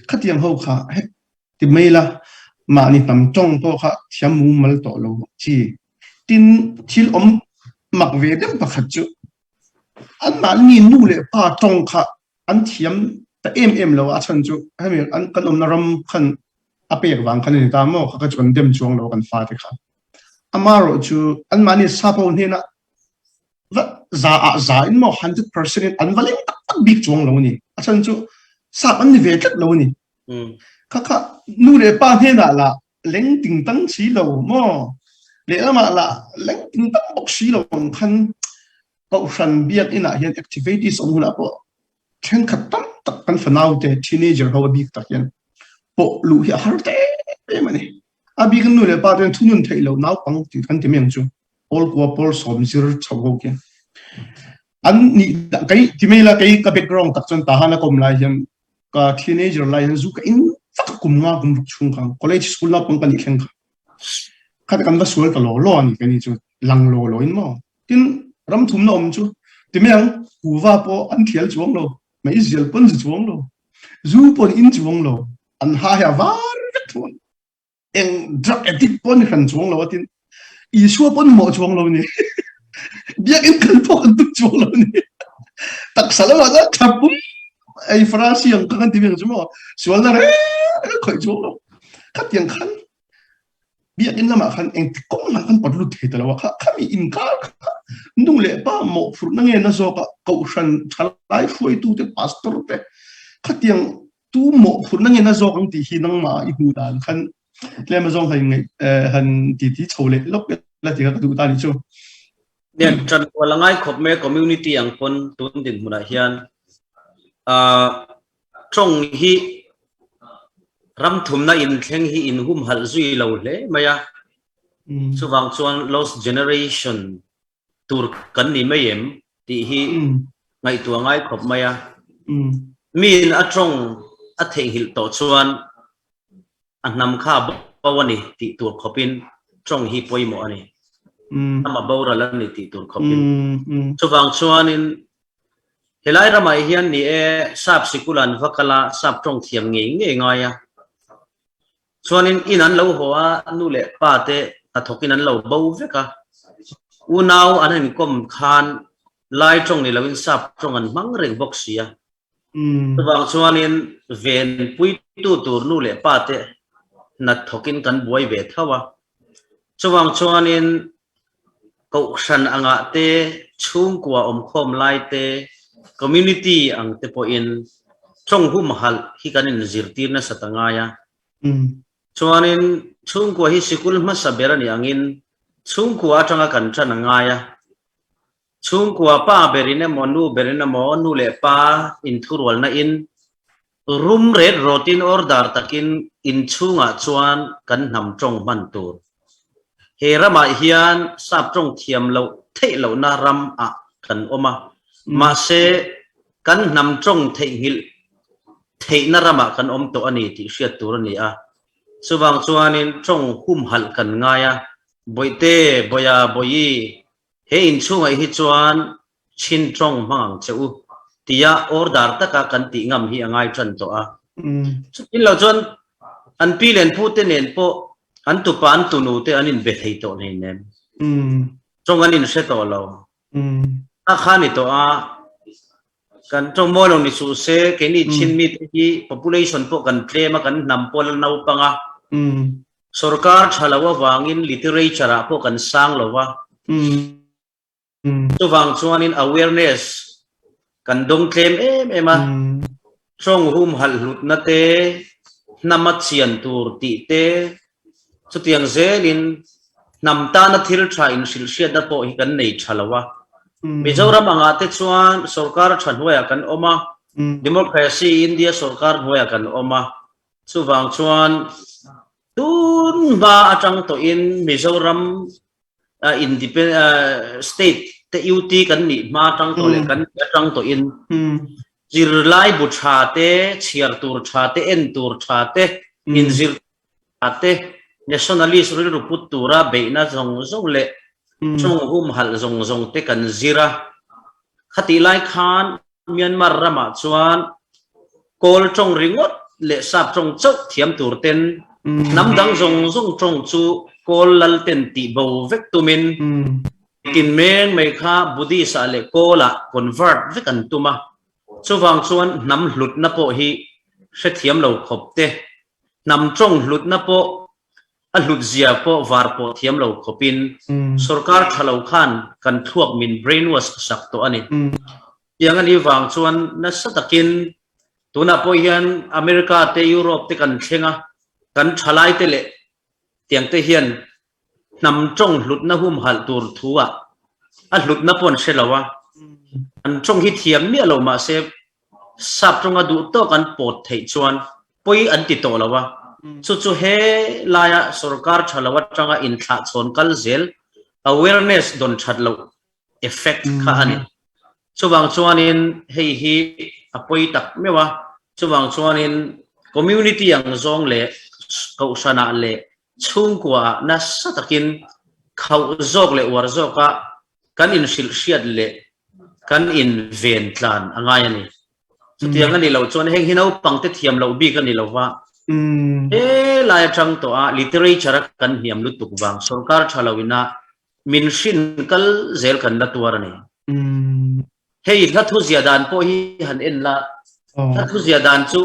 Speaker 1: khatiang ho kha ti mela ma ni tam tong to kha thiam mu mal to lo chi tin thil om mak ve dem pakhat chu an ma ni nu le pa tong kha an thiam ta em lo a chan chu hemi an kan om na ram khan a pek wang khan ni ta mo kha chon dem chuang lo kan fa te kha amaro chu an ma ni sapo ne na za in mo 100% an valing tak big chuang lo ni a chan chu sap an ni ve tlak lo ni kha nu le pa he na la leng ting tang chi lo mo le ma la leng ting tang bok chi lo khan ko san biak ina hian activities on la po chen khat tam tak kan fanau te teenager ho big tak hian po lu hi har te mani abi kan nu le pa ten thunun thei lo nau pang ti kan ti meng chu all ko pol som zir chho ke an ni kai ti mela kai ka background tak chon ta hana kom lai hian ka teenager lai hian zu ka in tak kum nga kum chung khang college school na pang kan ni khen kha kan va sual ta lo ani kan ni chu lang lo in mo tin ram thum na om chu ti meng ku va po an thial chuang lo mai zel pon chuang lo zu pon in chuang lo an ha ya var thun eng drug addict pon khan chuang lo tin I suwa pon mo chuang lo ni biak in kan po kan tu chuang lo ni tak sala la thapum ai frasi ang kan ti beng chumo sual na re khoi chuang lo khat yang khan biak in lama khan eng kong na kan patlu the ta lo kha mi in ka ndung le pa mo fur na nge na zo ka ko shan thalai foi tu te pastor te khat yang tu mo fur na nge na zo ang ti hi nang ma I hu dan khan le ma zong hai han ti chole lok la ti ka tu ta ni chu
Speaker 2: den tran walangai khop me community ang pon tun din muna hian ตรงฮีรำทุ่มน่าอินแข่งฮีอินหุ่มหัลซุยเราเลยมายาสุวังชวน lost generation ตูร์กันนี่ไม่เอ็มที่ฮีไงตัวไงขบมายามีนอัตรงอัตเทงหิลโตชวนอันนำข้าบวันนี้ที่ตัวขบินตรงฮีปอยหมอนี่ทำมาบาวรัลนี่ที่ตัวขบินสุวังชวนนินเฮลัยรำไมเฮียนนี่ทราบสิกุลันฟักละทราบตรงเทียมเงี้ยไงอ่ะชวนนินอินันเราหัวนู่นแหละป้าเตะอัฐกินันเราบาวเวกะอุณาวอันนั้นก็มขานไล่ตรงนี้เราวินทราบตรงอันมังเริงบ็อกซี่อ่ะบางส่วนนี้เวนปุยตัวนู่นแหละป้าเตะนัดทกินกันบวยเวทเขาว่าบางส่วนนี้ก็ฉันอ่างเตะชุ่มกว่าคมไล่เตะ community อังเตะพออินตรงหุ่มหัลที่กันอินจิรตีนสตังายะส่วนนี้ชุ่มกว่าที่สกุลมาสับเบรันยังอินชุ่มกว่าจังกันจันงายะชุ่มกว่าป้าเบรินมอนูเลป้าอินทุรวลน่ะอินรูมเรดโรตินออร์ดาร์ตักินอินชุ่งชวนกันนำจงมันตัวเฮระมาเฮียนสับจงเทียมเราเทเรานารำอะกันออกมาเสกันนำจงเทหิลเทนารำอะกันตัวอันนี้ที่เสียตัวนี้อ่ะสว่างชวนนี้จงหุ่มหัลกันง่ายบ่อยเตบ่อยบ่อยเฮอินช่วงไอฮิจวนชินตรงมังเจ้าที่ยาออร์ดาร์ตะกันติงามฮีง่ายจันตัวอินเราจวนอันปีเลนพูดเตเนนโปอันตุปานตุนูเตอันนินเบทให้ตัวนี้เนมจงอันนินเสตัวเราอาคานิตัวกันจงโมลงนิสุเสแค่นี้ชินมิที่ population พวกกันเทมากันนำพลนาปังสุรการชาลาววางอิน literature พวกกันสร้างเราว่าตัวฟังชวนิน awareness กันดงเคลมมาช่องหุ่มหัลหลุดนาเตนำมาเชียนตัวติเตสุดที่ยังเซลินนำตานาทิลชาอินสิลเชียดพอกันในชาลาวะมิจฉารามังอาเตชวนสุรการชันหัวกันออกมา democracy อินเดียสุรการหัวกันออกมาตัวฟังชวนตุนบาจังตัวอินมิจฉารัมindependent state แต่ยูทีกันนี่มาจังตัวเล็กกันจังตัวอินจิรไลบุชาเตเชียร์ตูร์ชาเตเอ็นตูร์ชาเตอินจิรชาเต nationalist รูปตัวระเบน่าจงเละจงหุ่มหัลจงเตกันจิระขัดไลขานเมียนมารามาชวนโกลจงริงดเละสับจงเจ้าเทียมตูร์เต็นน้ำดังจงจงจูโกลลเต็นตีบาวเวกตุมินกินเมงไม่ข้าบุดีสาเลโกละ convert เวกันตุมาชวังชวนน้ำหลุดนับโปฮีเสถียมเราขบเตน้ำจงหลุดนับโปอันหลุดเสียโปวาร์โปเทียมเราขบินสุรการทะเลาขันกันทวกมิน brainwash สักตัวอันนี้อย่างนี้วังชวนนัสตะกินตัวนับโปยันอเมริกาเตยุโรปเตกันเชงะกันทลายเตเลเตียงเตเฮียนนำจงหลุดนะหุ่มหัลตัวทัวอันหลุดนะปนเชลวะอันจงฮิเทียมเนี่ยเรามาเซฟสับจงอดูโตกันปวดเทชวนปุยอันติโตแล้ววะสุดเฮลายสุรการชลวัตจังอินทัดชนกัลเซล awareness โดนชัดเรา effect ข้าอันนี้สุวังชวนินเฮีอปุยตักไม่วะสุวังชวนิน community อย่างจงเละเขาชนะเละช่วงกว่านัสตะกินเขาจกเละวารจกะกันอินสิลเชียดเละกันอินเวนต์ลานอะไรนี่สุดที่งั้นนี่เราชวนให้เราปังเทียมเราบีกันนี่เราว่าลายจังตัว literature กันเหียมลุตุกบางสุรการชาลาวินามินชินกัลเซลกันนัตัวนี่เฮ้ยถ้าทุกอย่างดานพอฮีหันเอ็นละถ้าทุกอย่างดานจู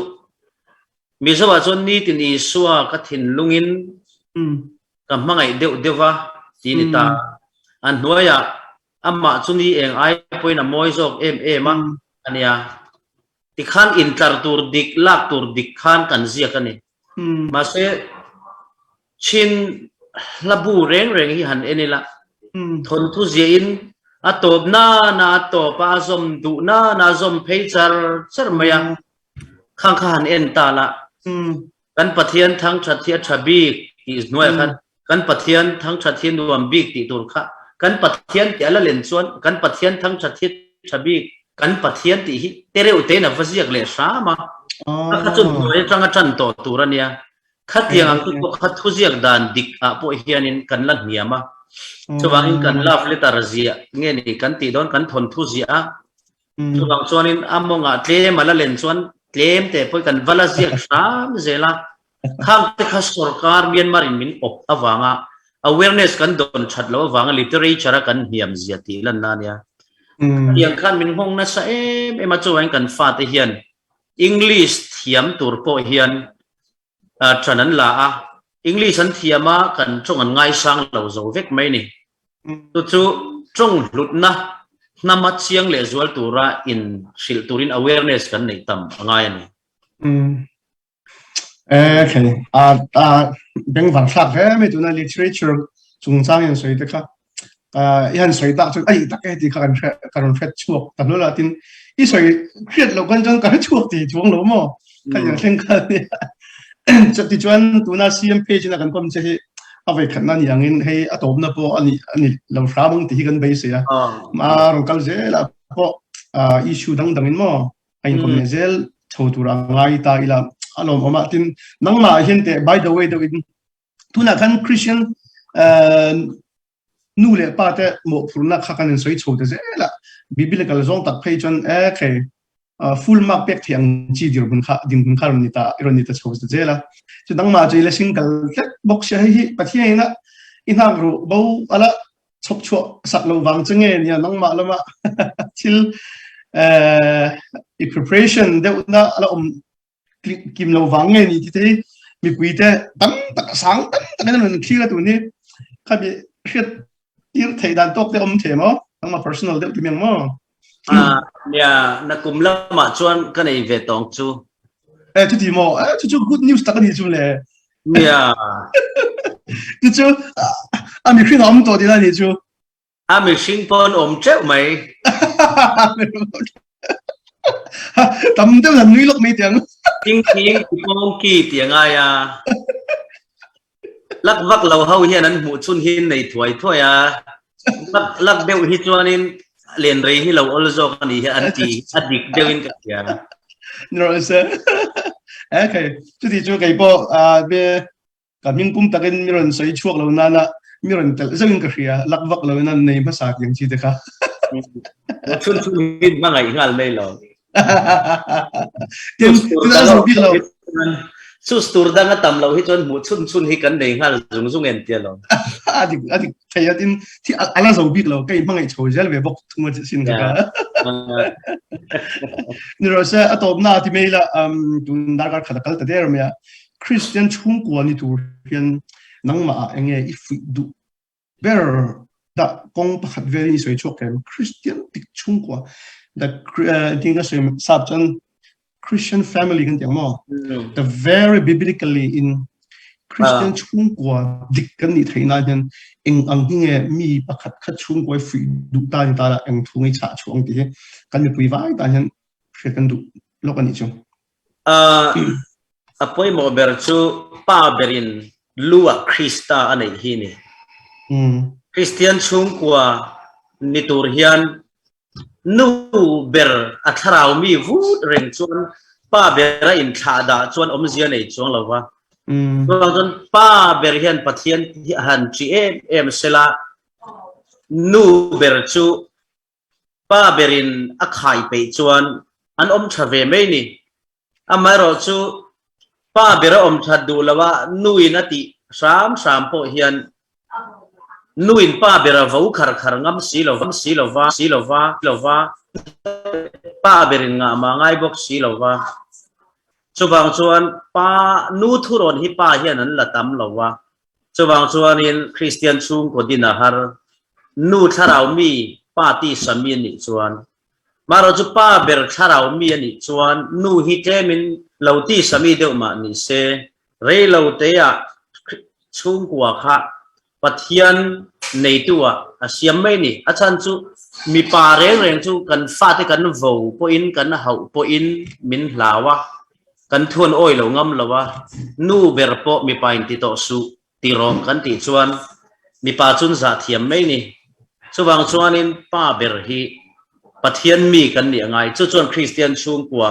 Speaker 2: มิสวาชนนี่ตินีสัวกัดหินลุงินกับมังไอเดวะทีนิตาอันหัวยาอามาชุนีเองไอพอยน้ำมอยจอกมั้งอันเนี้ยที่ขันอินทาร์ตูร์ดิกลักตูร์ดิกขันกันเสียกันนี่มาเสชินลับูเร่งที่หันเอ็นนี่ละทนทุเสียอิน atop na to pa zom du na zom peichar char maya khang khan en ta la kan pathian thang thathia thabi is noi khan kan pathian thang thathia nuam bik ti tur kha kan pathian ti ala len chuan kan pathian thang thathia thabi kan pathian ti hi tere ute na vasiak le sa ma kha chun noi tanga chan to turania khatiang ang tu khat thuziak dan dik a po hianin kan la niama chuwangin kan love letter zia nge ni kan ti don kan thon thu zia chuwang chuanin amonga tle mala len chuan tlem te poi kan vala zia sam zela khang te kha sarkar Myanmar in min op awanga awareness kan don thatlo awanga literature kan hiam zia ti lan na nia yang kan min hong na sa ema chuwang kan fa te hian English thiam tur po hian tranan la a English an thiama kan chung an ngai sang lo zo vek mai ni tu chu chung lut na nama chiang le zual tura in sil turin awareness kan nei tam angai ni
Speaker 1: okay beng van flak he me tuna literature chung chang yan soi te kha yan soi ta chu ai ta ke ti kan fet chuak ta lo la tin i soi khiat lo kan jang ka chuak ti chuang lo mo ka yang thleng khaจะติดจวนตัวน่า CM page นะกันก็มันจะให้เอาไว้ขันนั่นอย่างนี้ให้อัตโนมัติพออันนี้เราฟ้ามึงที่กันไปเสียมาลงกันเจแล้วพอissue ดังนี้มั้งไอ้คอมเมนต์เจลชาวตัวง่ายตายละอารมณ์ออกมาที่นั่งมาเห็นแต่ by the way ตัวนี้ตัวน่ะกัน Christian นู่นเลยป้าแต่หมกฝุ่นนักขักันสวยชาวตัวเจละบิบิลกันลงตัดเพจจนเคfull mark เป็กที่ยังจีดีรุนค่าดิ่งรุนค่ารนิตาอิรนิตาชาวสเจล่ะจุดนั้นมาเจอเลยสิงกัลเล็กบอกเสียให้ปะเทียนนะอินทางรู้บ่าวอะไรชอบชัวสักเราวางจังเงี้ยเนี่ยนั่งมาแล้วมาทิลpreparation เดี๋ยวนะอะไรกิมเราวางเงี้ยนี่ที่มีคุยแต่ตั้งตักสังตั้งนั่นมันขี้ละตัวนี้ข้าไปเชื่อที่ไทยด้านตกเดี๋ยวเถียมั้งตั้งมา personal เดี๋ยวที่เมียงมั้ง
Speaker 2: เนี่ยนักกุมละมาชวนกันไอเวตองจู
Speaker 1: ทุกทีมั้งทุก good news ตักกันนี่จูเลย
Speaker 2: เนี่ย
Speaker 1: จูมีขึ้นอมตัวดีแล้วนี่จู
Speaker 2: มีชิงปอนอมเจ้าไหม
Speaker 1: ทำเดี๋ยวนั้นนุ้ยลูกไม่เตียง
Speaker 2: ชิงปองกี่เตียงไงลักวักเราเฮาเฮียนั้นหมู่ชุนหินในถวยลักเบลฮิจวานินเรียนรีที่เราอัลโซกันนี่อันที่อดีตเดินกันอย่าง
Speaker 1: นั่นสิโอเคจุดที่จูไก่ปอเบกับมิงปุ่มตะกันมี人สวยช่วงเรานั่นนะมี人แต่ซึ่งก็คือลักวักเรานั่นในภาษาอย่างที่เด็กค่ะ
Speaker 2: ชุนหินมาไงงานเลยหรอ
Speaker 1: ที่นั่นเราพี่เรา
Speaker 2: สุดสุดดังก็ตำเราให้จนหมู่ชุนให้กันในงานจุงเงินเดียวเรา
Speaker 1: อดีตใครที่อะไรเราบิ๊กเราก็ยังไม่โชว์เจลเว็บบอกทุ่งมันสินค้านี่เราเชื่ออัตโนมัติที่ไม่ละตุนดาร์กขัดกันแต่เดี๋ยวเมียคริสเตียนชุ่มกว่านี่ตัวเพียงนั่งมาเองอีฟิดูเบอร์ดักกงปัดเวรีสวยชกกันคริสเตียนติดชุ่มกว่าดักที่ก็สวยสับจนChristian family กันอย่างมั้ง the very biblically in Christian ชุ่มกว่าดิกันนี่ไทยนั่นเองอังที่เนี่ยมีประคัดคัดชุ่มกว่าฝีดูตาในตาละเองทุ่งไอ้ชาช่วงที่กันอยู่ปุยไว้ตาเนี่ยเชื่อกันดูโลกนี้จัง
Speaker 2: apoi mo berchu pa berin lua Krista anei hi ni Christian chung kwa nitur hian nu ber atharau mi vu reng chuan pa bera in thada chuan omzia nei chuang lawa chuan pa ber hian pathian han chi em sela nu ber chu pa berin akhai pe chuan an om thave mai ni amaro chu pa bera om thadu lawa nuin ati sam po hian nuin pa bera vau khar ngam silova pa berin nga ma ngai bok silova chubang chuan pa nu thuron hi pa hian an latam lawa chubang chuan in Christian chung ko dina har nu tharau mi pa ti samin ni chuan maro chu pa ber tharau mi ani chuan nu hi temin lauti sami deuh ma ni se re lo te ya chung kwa kha pathian nei tua asiam mai ni achan chu mi pa reng chu kan fa te kan vo po in kan hau po in min lawa kan thun oi lo ngam lawa nu ber po mi pa in ti to su ti rom kan ti chuan mi pa chun za thiam mai ni chuwang chuan in pa ber hi pathian mi kan ni angai chu chuan Christian chung kwa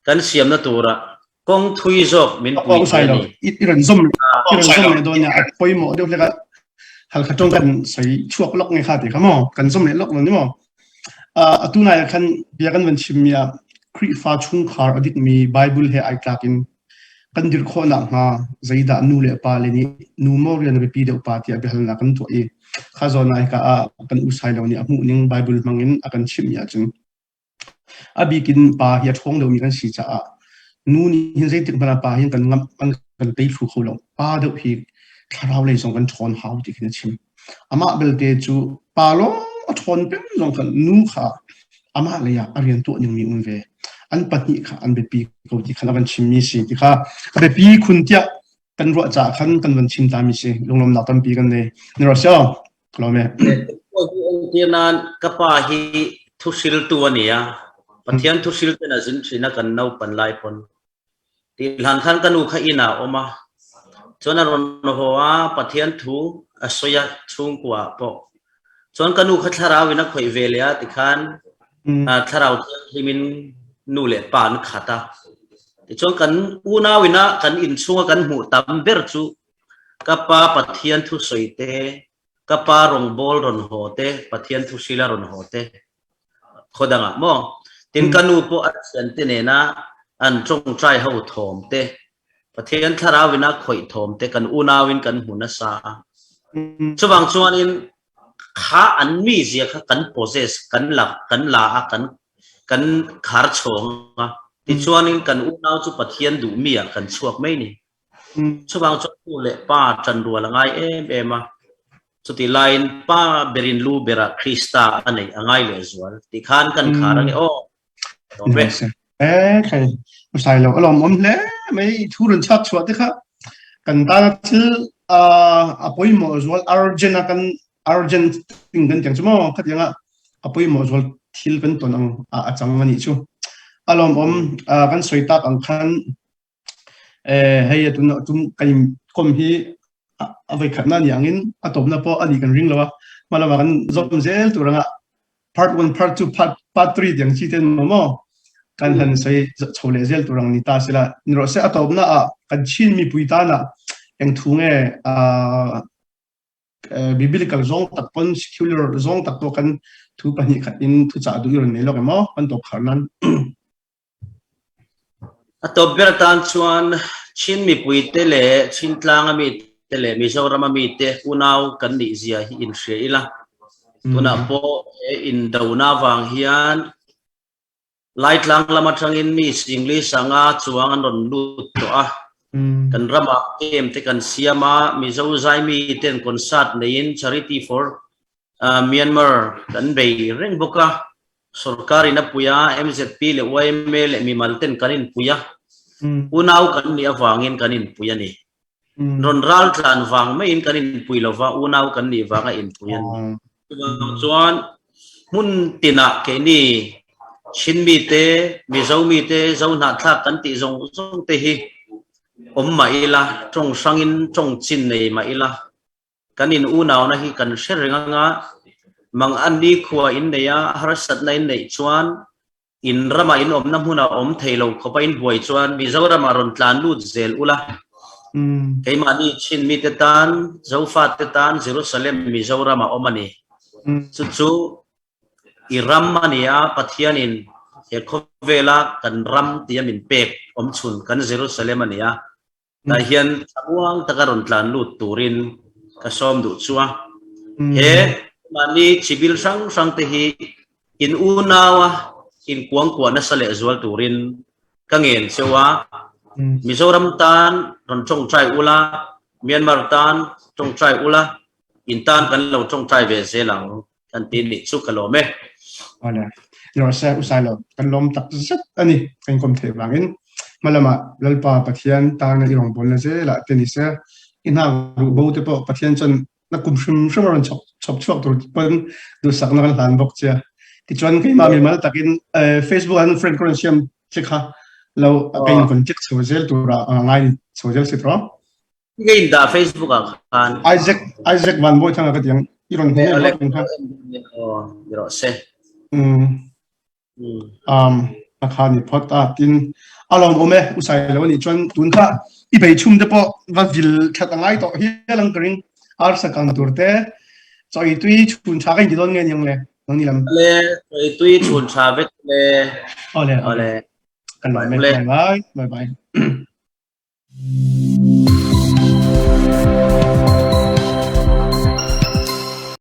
Speaker 2: kan siam na tura kong thui jok min pui
Speaker 1: sai lo
Speaker 2: ni
Speaker 1: iran zoom ne do nya poi mo de le hal khatong kan sai chuak lok nge kha ti khamo kan zoom ne lok ni mo atuna khan bia kan wan chimia kri fa chung khar adik mi bible he ai takin kan dir kho na nga zaida nu le pa le ni nu mo rian be pi de pa ti abi hal na kan to e kha zo nai ka kan usai lo ni amu ning bible mangin akan chimia chung abi kin pa hi thong lo mi kan si cha nu ni hin zai tik bana pa hin kan ngam kan pe thu kho lo pa de hi tharau le song kan thon hau ti kin chim ama bel te chu pa lo thon pe long kan nu kha ama le ya arian to ning mi un ve an pati kha an be pi ko ti khala kan chim mi si ti kha be pi khun tia kan ro cha khan kan wan chim ta mi si longlom na tam pi kan ne ni ro sha lo me
Speaker 2: ti nan ka pa hi thu sil tu ania pathian thu sil te na jin thina kan nau pan lai pon ti lan khan kanu kha ina oma chona ron ho a pathian thu asoya chung kwa po chon kanu kha thara wina khoi velia ti khan tharau himin nu le pan khata ti chon kan una wina kan in chunga kan mu tam ber chu kapa pathian thu soite kapa rong bol ron hote pathian thu sila ron hote khodanga mo tin kanu po asian te na an chong trai ho thom te pathian thara wina khoi thom te kan una win kan huna sa chuwang chuan in kha an mi zia kha kan possess kan la kan khar chonga ti chuan in kan una chu pathian du mi a kan chuak mai ni chuwang chu le pa chan ru la ngai ema chuti line pa berin lu bera krista anei angai le zual ti khan kan kharani o be
Speaker 1: khai sai lo alom om le mai thurun chak chwa te kha kan ta thil apoi mo zual argent ting kan chang chmo khatyanga apoi mo zual thil kan tonang a chang ani chu alom om kan soita ang khan hey tum kai kom hi avai khatna ni angin atopna po ani kan ring lawa malama kan zom zel turanga part 1 part 2 part 3 diang chi ten mo kan han sai chole zel turang ni ta sila nro se atopna kan chin mi puita na eng thunge biblical zong tak pon secular zong tak to kan thu pani khatin thu cha du yor ne lo mo kan to kharnan
Speaker 2: atop ber tan chuan chin mi puite le chin tlanga mi tele mi zorama mi te unau kan ni zia hi in sheila tuna po in dauna wang hian light lang lama thangin mi english anga chuang an ron lut to a kan rama kem te kan siama mi zo zai mi ten concert nein charity for Myanmar kan bei reng boka sarkari na puya MZP le YML le mi malten kanin puya unau kan ni awangin kanin puya ni ron ral tlan wang mai in kanin pui lova unau kan ni wanga in puyan chuan mun tina ke ni chin mi te mi zo na thla kan ti zong te hi om ma ila trong sangin trong chin nei ma ila kanin unau na hi kan sheranga nga mang andi khuwa in neya harsat na in nei chuan in rama in om na huna om thailo khopa in buai chuan mi zo rama ron tlan lut zel ula kay mani chin mi te tan zofa te tan Jerusalem mi zorama omani chu iram mania pathianin he khovela kan ram tiamin pek om chun kan Jerusalem ania ta hian thabuang takaron tlan lut turin ka som du chuwa he mani chibil sang te hi in unawa in kuang kwa na sale zual turin kangel sewa Mizoram tan ron chong trai ula Myanmar tan chong trai ula intan kan lo chong trai ve zelang kan tin ni chu kalome
Speaker 1: ala yo sa usalo kan lom tak zat ani kan kom the bangin malama lalpa pathian ta na irong bol na se la tenisa ina ru bo te po pathian chon na kum shum ron chop tur pan du sak na lan bok cha ti chuan kai ma mi mal takin Facebook an friend kon siam chikha lo kain kon chik social tura ngai social sitro
Speaker 2: cái da Facebook kan
Speaker 1: Isaac Van Boy thang ka tiang iron he
Speaker 2: Alex
Speaker 1: ha
Speaker 2: ro se
Speaker 1: akhani phota tin along ome usai lo ni chuan tun kha i bei chum de po va vil thatangai to hi lang kring ar sakang turte choi tui chun cha kai don nge yang le nang ni lam
Speaker 2: le tui chun cha vet le
Speaker 1: ole kan bye bye